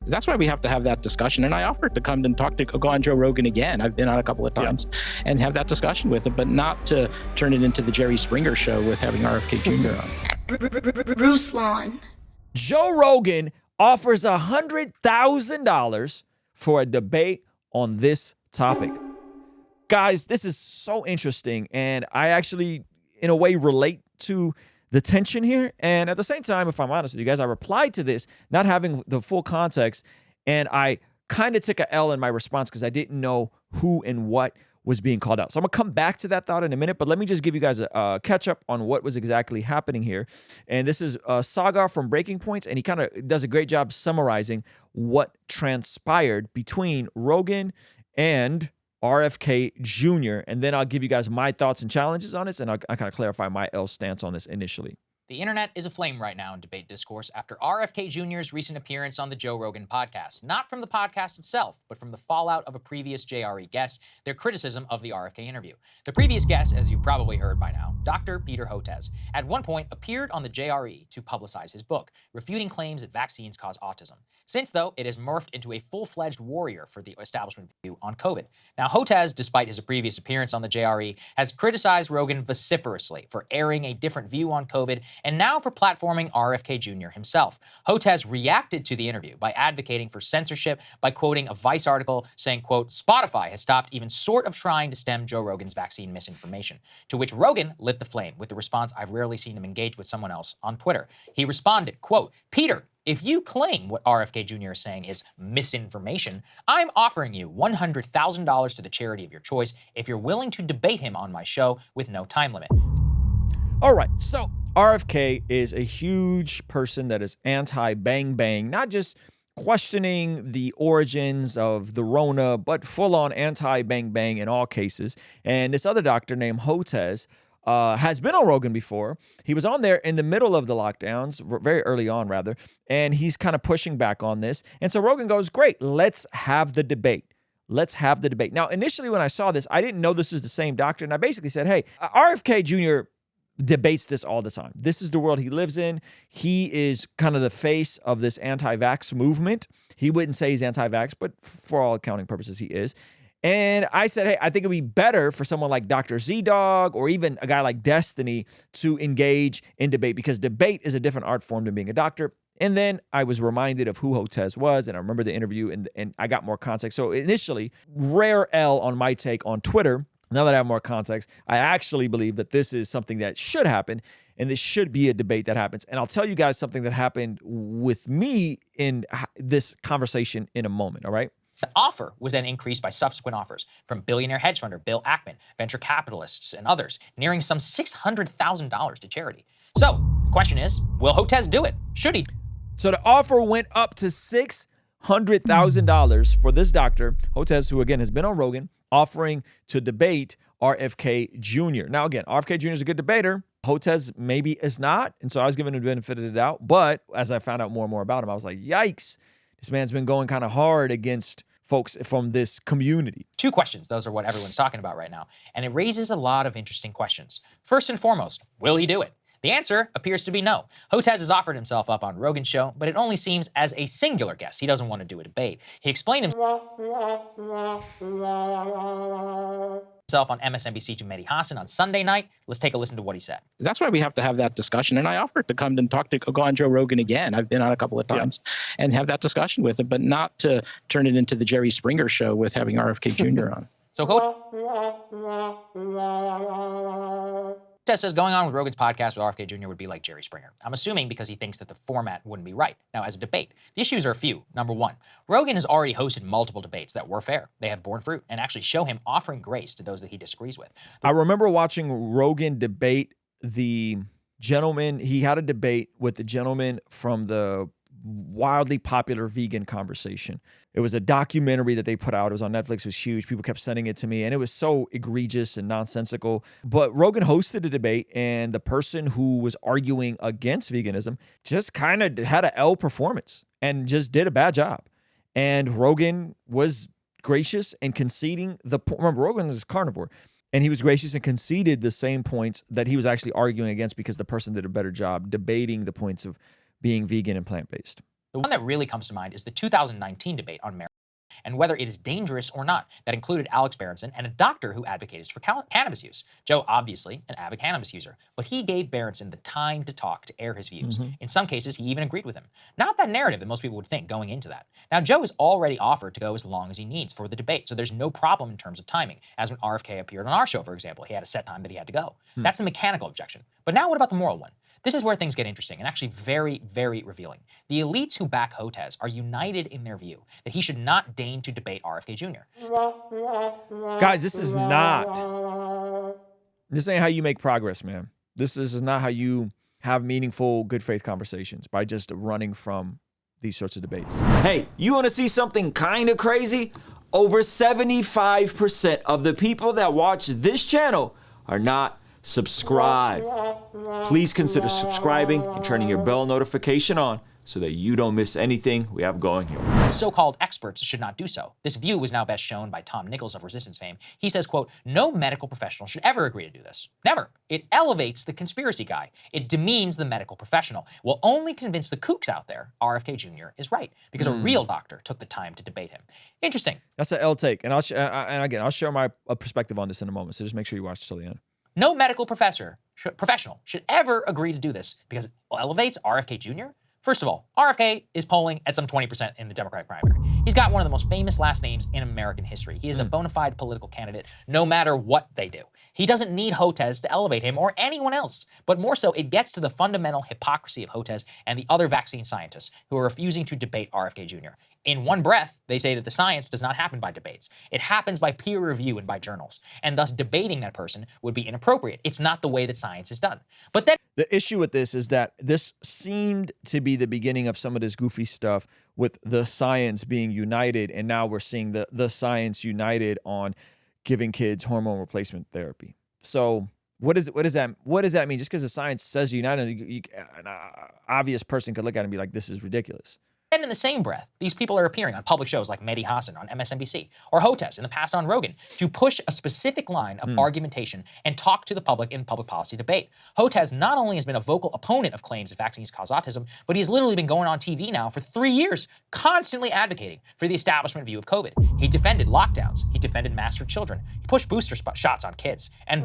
That's why we have to have that discussion. And I offered to come and go on Joe Rogan again. I've been on a couple of times and have that discussion with him, but not to turn it into the Jerry Springer show with having RFK Jr. on. Ruslan. Joe Rogan offers $100,000 for a debate on this topic. Guys, this is so interesting, and I actually, in a way, relate to the tension here. And at the same time, if I'm honest with you guys, I replied to this not having the full context, and I kind of took a L in my response because I didn't know who and what was being called out. So I'm going to come back to that thought in a minute, but let me just give you guys a catch up on what was exactly happening here. And this is Sagar from Breaking Points, and he kind of does a great job summarizing what transpired between Rogan and RFK Jr. And then I'll give you guys my thoughts and challenges on this, and I'll kind of clarify my L stance on this initially. The internet is aflame right now in debate discourse after RFK Jr.'s recent appearance on the Joe Rogan podcast. Not from the podcast itself, but from the fallout of a previous JRE guest, their criticism of the RFK interview. The previous guest, as you probably heard by now, Dr. Peter Hotez, at one point appeared on the JRE to publicize his book, refuting claims that vaccines cause autism. Since, though, it has morphed into a full-fledged warrior for the establishment view on COVID. Now, Hotez, despite his previous appearance on the JRE, has criticized Rogan vociferously for airing a different view on COVID and now for platforming RFK Jr. himself. Hotez reacted to the interview by advocating for censorship by quoting a Vice article saying, quote, Spotify has stopped even sort of trying to stem Joe Rogan's vaccine misinformation, to which Rogan lit the flame with the response I've rarely seen him engage with someone else on Twitter. He responded, quote, Peter, if you claim what RFK Jr. is saying is misinformation, I'm offering you $100,000 to the charity of your choice if you're willing to debate him on my show with no time limit. All right, so RFK is a huge person that is anti-bang bang, not just questioning the origins of the Rona, but full-on anti-bang bang in all cases. And this other doctor named Hotez has been on Rogan before. He was on there in the middle of the lockdowns, very early on rather, and he's kind of pushing back on this. And so Rogan goes, great, let's have the debate. Let's have the debate. Now, initially when I saw this, I didn't know this was the same doctor, and I basically said, hey, RFK Jr. debates this all the time. This is the world he lives in. He is kind of the face of this anti-vax movement. He wouldn't say he's anti-vax, but for all accounting purposes, he is. And I said, hey, I think it'd be better for someone like Dr. Z-Dog or even a guy like Destiny to engage in debate, because debate is a different art form than being a doctor. And then I was reminded of who Hotez was, and I remember the interview, and I got more context. So initially, rare L on my take on Twitter. Now that I have more context, I actually believe that this is something that should happen, and this should be a debate that happens. And I'll tell you guys something that happened with me in this conversation in a moment, all right? The offer was then increased by subsequent offers from billionaire hedge funder Bill Ackman, venture capitalists, and others, nearing some $600,000 to charity. So the question is, will Hotez do it? Should he? So the offer went up to $600,000 for this doctor, Hotez, who again has been on Rogan, offering to debate RFK Jr. Now, again, RFK Jr. is a good debater. Hotez maybe is not. And so I was giving him the benefit of the doubt. But as I found out more and more about him, I was like, yikes, this man's been going kind of hard against folks from this community. Two questions. Those are what everyone's talking about right now. And it raises a lot of interesting questions. First and foremost, will he do it? The answer appears to be no. Hotez has offered himself up on Rogan's show, but it only seems as a singular guest. He doesn't want to do a debate. He explained himself on MSNBC to Mehdi Hassan on Sunday night. Let's take a listen to what he said. That's why we have to have that discussion. And I offered to come and go on Joe Rogan again. I've been on a couple of times and have that discussion with him, but not to turn it into the Jerry Springer show with having RFK Jr. on. So Hotez says going on with Rogan's podcast with RFK Jr. would be like Jerry Springer. I'm assuming because he thinks that the format wouldn't be right. Now, as a debate, the issues are a few. Number one, Rogan has already hosted multiple debates that were fair. They have borne fruit and actually show him offering grace to those that he disagrees with. I remember watching Rogan debate the gentleman. He had a debate with the gentleman from the wildly popular vegan conversation. It was a documentary that they put out. It was on Netflix. It was huge. People kept sending it to me, and it was so egregious and nonsensical. But Rogan hosted a debate, and the person who was arguing against veganism just kind of had an L performance and just did a bad job. And Rogan was gracious and conceding remember, Rogan is carnivore, and he was gracious and conceded the same points that he was actually arguing against because the person did a better job debating the points of being vegan and plant-based. The one that really comes to mind is the 2019 debate on marijuana and whether it is dangerous or not. That included Alex Berenson and a doctor who advocates for cannabis use. Joe, obviously an avid cannabis user, but he gave Berenson the time to talk, to air his views. In some cases, he even agreed with him. Not that narrative that most people would think going into that. Now, Joe has already offered to go as long as he needs for the debate, so there's no problem in terms of timing. As when RFK appeared on our show, for example, he had a set time that he had to go. That's the mechanical objection. But now what about the moral one? This is where things get interesting and actually very, very revealing. The elites who back Hotez are united in their view that he should not deign to debate RFK Jr. Guys, this ain't how you make progress, man. This is not how you have meaningful, good faith conversations, by just running from these sorts of debates. Hey, you want to see something kind of crazy? Over 75% of the people that watch this channel are not subscribed. Please consider subscribing and turning your bell notification on so that you don't miss anything we have going here. So-called experts should not do so. This view was now best shown by Tom Nichols of Resistance fame. He says, quote, "No medical professional should ever agree to do this. Never. It elevates the conspiracy guy. It demeans the medical professional. Will only convince the kooks out there RFK Jr. is right, because a real doctor took the time to debate him." Interesting. That's an L take. And I'll share my perspective on this in a moment, so just make sure you watch till the end. No medical professional should ever agree to do this because it elevates RFK Jr. First of all, RFK is polling at some 20% in the Democratic primary. He's got one of the most famous last names in American history. He is a bona fide political candidate no matter what they do. He doesn't need Hotez to elevate him or anyone else. But more so, it gets to the fundamental hypocrisy of Hotez and the other vaccine scientists who are refusing to debate RFK Jr. In one breath, they say that the science does not happen by debates. It happens by peer review and by journals. And thus debating that person would be inappropriate. It's not the way that science is done. But then the issue with this is that this seemed to be the beginning of some of this goofy stuff with the science being united. And now we're seeing the science united on giving kids hormone replacement therapy. So what does that mean? Just because the science says united, an obvious person could look at it and be like, this is ridiculous. And in the same breath, these people are appearing on public shows like Mehdi Hasan on MSNBC or Hotez in the past on Rogan to push a specific line of argumentation and talk to the public in public policy debate. Hotez not only has been a vocal opponent of claims that vaccines cause autism, but he's literally been going on TV now for 3 years, constantly advocating for the establishment view of COVID. He defended lockdowns. He defended masks for children. He pushed booster shots on kids. And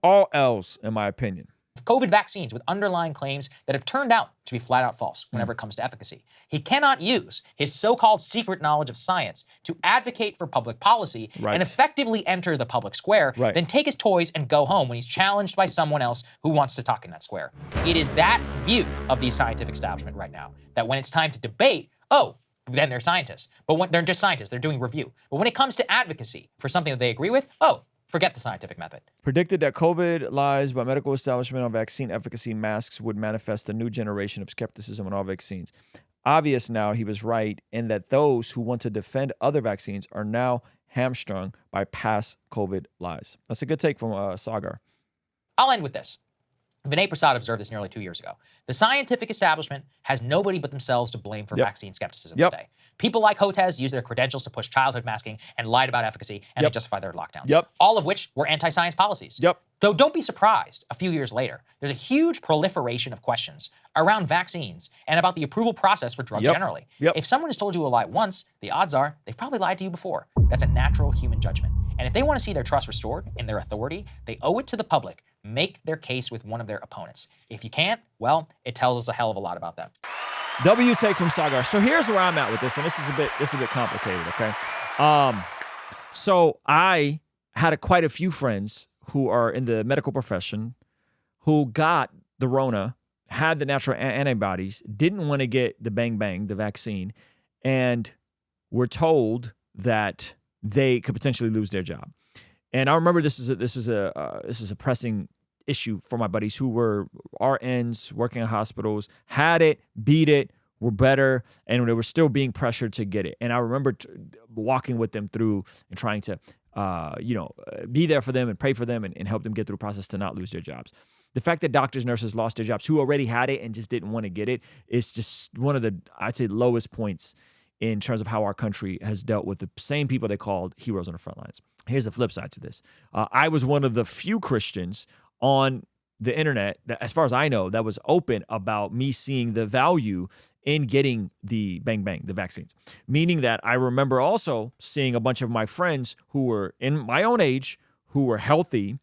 all L's, in my opinion. COVID vaccines with underlying claims that have turned out to be flat out false whenever it comes to efficacy. He cannot use his so-called secret knowledge of science to advocate for public policy and effectively enter the public square, then take his toys and go home when he's challenged by someone else who wants to talk in that square. It is that view of the scientific establishment right now, that when it's time to debate, then they're scientists. But when they're just scientists, they're doing review. But when it comes to advocacy for something that they agree with, forget the scientific method. Predicted that COVID lies by medical establishment on vaccine efficacy masks would manifest a new generation of skepticism on all vaccines. Obvious now he was right in that those who want to defend other vaccines are now hamstrung by past COVID lies. That's a good take from Sagar. I'll end with this. Vinay Prasad observed this nearly 2 years ago. The scientific establishment has nobody but themselves to blame for vaccine skepticism today. People like Hotez use their credentials to push childhood masking and lied about efficacy, and they justify their lockdowns. All of which were anti-science policies. Though don't be surprised, a few years later, there's a huge proliferation of questions around vaccines and about the approval process for drugs generally. If someone has told you a lie once, the odds are they've probably lied to you before. That's a natural human judgment. And if they want to see their trust restored in their authority, they owe it to the public. Make their case with one of their opponents. If you can't, well, it tells us a hell of a lot about them. W take from Sagar. So here's where I'm at with this, and this is a bit complicated, okay? So I had quite a few friends who are in the medical profession who got the Rona, had the natural antibodies, didn't want to get the the vaccine, and were told that they could potentially lose their job. And I remember this is a pressing issue for my buddies who were RNs working in hospitals, had it, beat it, were better, and they were still being pressured to get it. And I remember walking with them through and trying to, be there for them and pray for them and help them get through the process to not lose their jobs. The fact that doctors, nurses lost their jobs who already had it and just didn't want to get it is just one of the, I'd say, lowest points in terms of how our country has dealt with the same people they called heroes on the front lines. Here's the flip side to this. I was one of the few Christians on the internet, as far as I know, that was open about me seeing the value in getting the the vaccines. Meaning that I remember also seeing a bunch of my friends who were in my own age, who were healthy,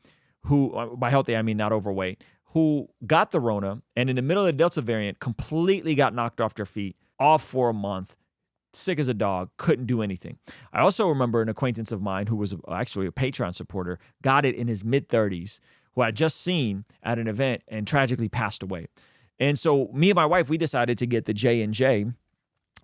who, by healthy, I mean not overweight, who got the Rona and in the middle of the Delta variant completely got knocked off their feet, off for a month, sick as a dog, couldn't do anything. I also remember an acquaintance of mine who was actually a Patreon supporter, got it in his mid-30s, who I just seen at an event and tragically passed away. And so me and my wife, we decided to get the J&J.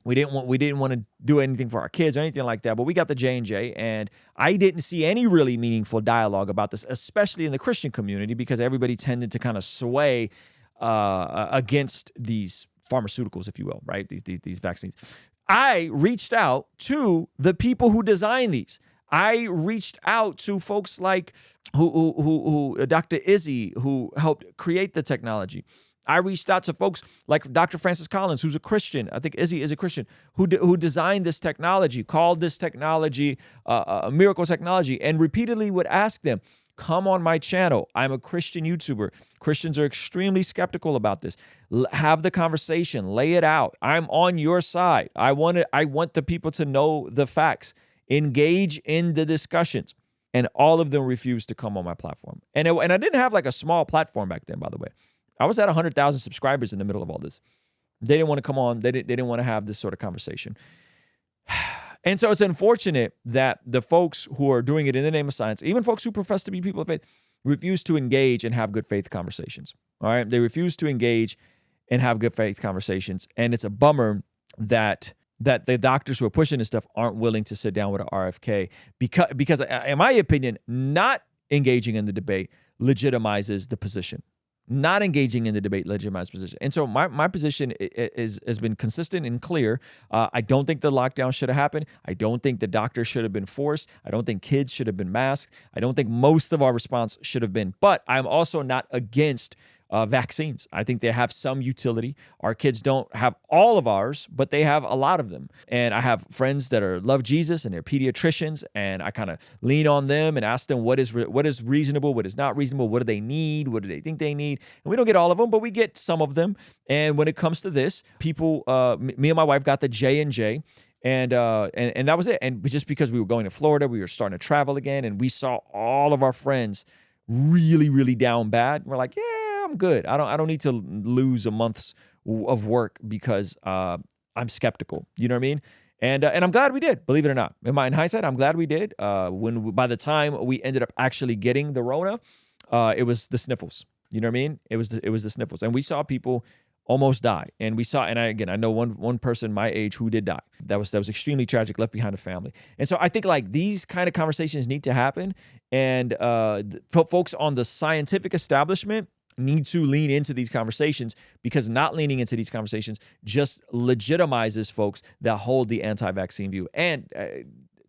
We didn't want to do anything for our kids or anything like that, but we got the J&J, and I didn't see any really meaningful dialogue about this, especially in the Christian community, because everybody tended to kind of sway against these pharmaceuticals, if you will, right? These vaccines. I reached out to the people who design these. I reached out to folks like who Dr. Izzy, who helped create the technology. I reached out to folks like Dr. Francis Collins, who's a Christian. I think Izzy is a Christian, who designed this technology, called this technology a miracle technology, and repeatedly would ask them, come on my channel. I'm a Christian YouTuber. Christians are extremely skeptical about this. Have the conversation, lay it out. I'm on your side. I want the people to know the facts. Engage in the discussions. And all of them refused to come on my platform. And I didn't have like a small platform back then, by the way. I was at 100,000 subscribers in the middle of all this. They didn't want to come on. They didn't want to have this sort of conversation. And so it's unfortunate that the folks who are doing it in the name of science, even folks who profess to be people of faith, refuse to engage and have good faith conversations. All right. They refuse to engage and have good faith conversations. And it's a bummer that the doctors who are pushing this stuff aren't willing to sit down with an RFK because in my opinion, not engaging in the debate legitimizes the position. Not engaging in the debate legitimizes position. And so my position has been consistent and clear. I don't think the lockdown should have happened. I don't think the doctors should have been forced. I don't think kids should have been masked. I don't think most of our response should have been. But I'm also not against vaccines. I think they have some utility. Our kids don't have all of ours, but they have a lot of them. And I have friends that love Jesus and they're pediatricians, and I kind of lean on them and ask them what is reasonable, what is not reasonable, what do they need, what do they think they need. And we don't get all of them, but we get some of them. And when it comes to this, people, me and my wife got the J&J. And that was it. And just because we were going to Florida, we were starting to travel again, and we saw all of our friends really, really down bad. We're like, yeah, I'm good. I don't need to lose a month's of work because I'm skeptical. You know what I mean? And I'm glad we did, believe it or not. In hindsight, I'm glad we did. By the time we ended up actually getting the Rona, it was the sniffles. You know what I mean? It was the sniffles, and we saw people almost die. And we saw, and I know one person my age who did die. That was extremely tragic, left behind a family. And so I think like these kind of conversations need to happen, and folks on the scientific establishment need to lean into these conversations, because not leaning into these conversations just legitimizes folks that hold the anti-vaccine view. And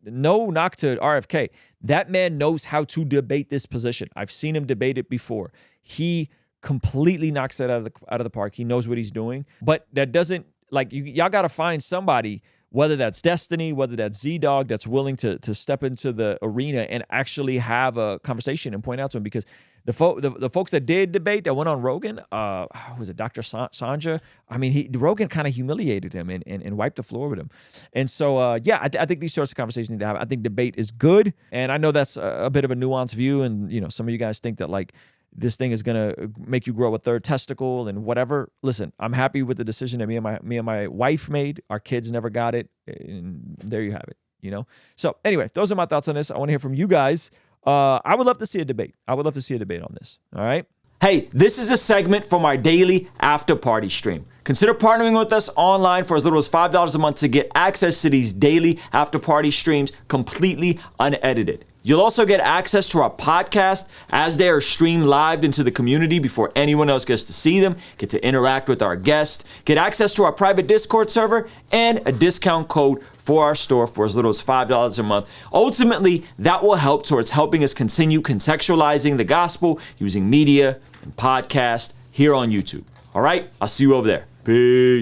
no knock to RFK. That man knows how to debate this position. I've seen him debate it before. He completely knocks it out of the park. He knows what he's doing. But that doesn't, like, y'all got to find somebody, whether that's Destiny, whether that's Z-Dog, that's willing to step into the arena and actually have a conversation and point out to him, because the folks that did debate, that went on Rogan, was it Dr. Sanja? I mean, Rogan kind of humiliated him and wiped the floor with him. And so, I think these sorts of conversations need to happen. I think debate is good. And I know that's a bit of a nuanced view. And, you know, some of you guys think that, like, this thing is going to make you grow a third testicle and whatever. Listen, I'm happy with the decision that me and my wife made. Our kids never got it. And there you have it, you know? So anyway, those are my thoughts on this. I want to hear from you guys. I would love to see a debate. I would love to see a debate on this. All right. Hey, this is a segment from our daily after party stream. Consider partnering with us online for as little as $5 a month to get access to these daily after party streams completely unedited. You'll also get access to our podcast as they are streamed live into the community before anyone else gets to see them, get to interact with our guests, get access to our private Discord server, and a discount code for our store for as little as $5 a month. Ultimately, that will help towards helping us continue contextualizing the gospel using media and podcast here on YouTube. All right, I'll see you over there. Peace.